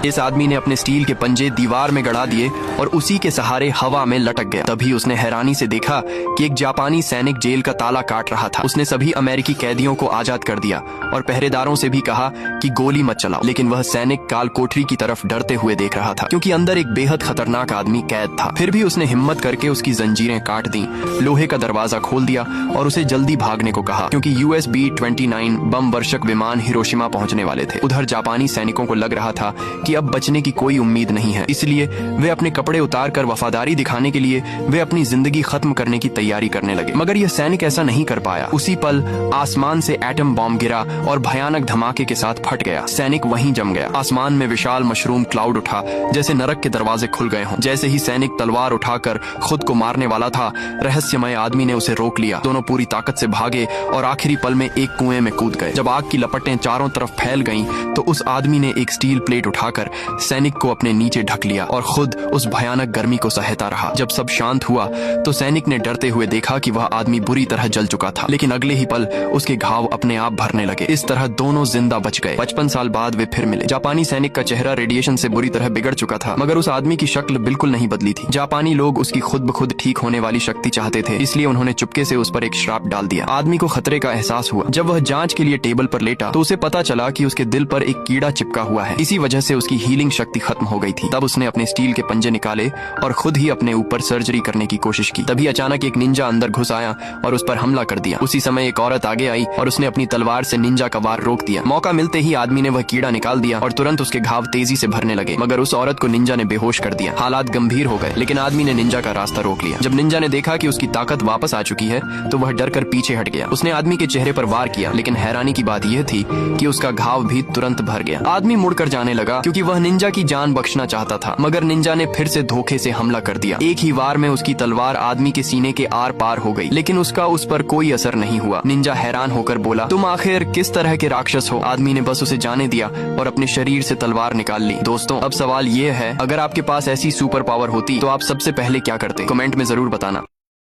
इस आदमी ने अपने स्टील के पंजे दीवार में गड़ा दिए और उसी के सहारे हवा में लटक गया। तभी उसने हैरानी से देखा कि एक जापानी सैनिक जेल का ताला काट रहा था। उसने सभी अमेरिकी कैदियों को आजाद कर दिया और पहरेदारों से भी कहा कि गोली मत चलाओ, लेकिन वह सैनिक काल कोठरी की तरफ डरते हुए देख रहा था, क्योंकि अंदर एक बेहद खतरनाक आदमी कैद था। फिर भी उसने हिम्मत करके उसकी जंजीरें काट दी, लोहे का दरवाजा खोल दिया और उसे जल्दी भागने को कहा, क्योंकि US B-29 बम वर्षक विमान हिरोशिमा पहुंचने वाले थे। उधर जापानी सैनिकों को लग रहा था कि अब बचने की कोई उम्मीद नहीं है, इसलिए वे अपने कपड़े उतार कर वफादारी दिखाने के लिए वे अपनी जिंदगी खत्म करने की तैयारी करने लगे। मगर यह सैनिक ऐसा नहीं कर पाया। उसी पल आसमान से एटम बॉम्ब गिरा और भयानक धमाके के साथ फट गया। सैनिक वहीं जम गया। आसमान में विशाल मशरूम क्लाउड उठा, जैसे नरक के दरवाजे खुल गए हों। जैसे ही सैनिक तलवार उठाकर खुद को मारने वाला था, रहस्यमय आदमी ने उसे रोक लिया। दोनों पूरी ताकत से भागे और आखिरी पल में एक कुएं में कूद गए। जब आग की लपटें चारों तरफ फैल गईं, तो उस आदमी ने एक स्टील प्लेट उठाकर सैनिक को अपने नीचे ढक लिया और खुद उस भयानक गर्मी को सहता रहा। जब सब शांत हुआ तो सैनिक ने डरते हुए देखा कि वह आदमी बुरी तरह जल चुका था, लेकिन अगले ही पल उसके घाव अपने आप भरने लगे। इस तरह दोनों जिंदा बच गए। 55 साल बाद वे फिर मिले। जापानी सैनिक का चेहरा रेडिएशन से बुरी तरह बिगड़ चुका था, मगर उस आदमी की शक्ल बिल्कुल नहीं बदली थी। जापानी लोग उसकी खुद ब खुद ठीक होने वाली शक्ति चाहते थे, इसलिए उन्होंने चुपके से उस पर एक श्राप डाल दिया। आदमी को खतरे का एहसास हुआ। जब वह जांच के लिए टेबल पर लेटा तो उसे पता चला कि उसके दिल पर एक कीड़ा चिपका हुआ है। इसी वजह से उसकी हीलिंग शक्ति खत्म हो गई थी। तब उसने अपने स्टील के पंजे निकाले और खुद ही अपने ऊपर सर्जरी करने की कोशिश की। तभी अचानक एक निंजा अंदर घुस आया और उस पर हमला कर दिया। उसी समय एक औरत आगे आई और उसने अपनी तलवार से निंजा का वार रोक दिया। मौका मिलते ही आदमी ने वह कीड़ा निकाल दिया और तुरंत उसके घाव तेजी से भरने लगे, मगर उस औरत को निंजा ने बेहोश कर दिया। हालात गंभीर हो गए, लेकिन आदमी ने निंजा का रास्ता रोक लिया। जब निंजा ने देखा कि उसकी ताकत वापस आ चुकी है तो वह डरकर पीछे हट गया। उसने आदमी के चेहरे पर वार किया, लेकिन हैरानी की बात यह थी कि उसका घाव भी तुरंत भर गया। आदमी मुड़कर जाने लगा, क्योंकि वह निंजा की जान बख्शना चाहता था, मगर निंजा ने फिर से धोखे से हमला कर दिया। एक ही वार में उसकी तलवार आदमी के सीने के आर पार हो गई, लेकिन उसका उस पर कोई असर नहीं हुआ। निंजा हैरान होकर बोला, तुम आखिर किस तरह के राक्षस हो? आदमी ने बस उसे जाने दिया और अपने शरीर से तलवार निकाल ली। दोस्तों, अब सवाल ये है, अगर आपके पास ऐसी सुपर पावर होती तो आप सबसे पहले क्या करते? कमेंट में जरूर बताना।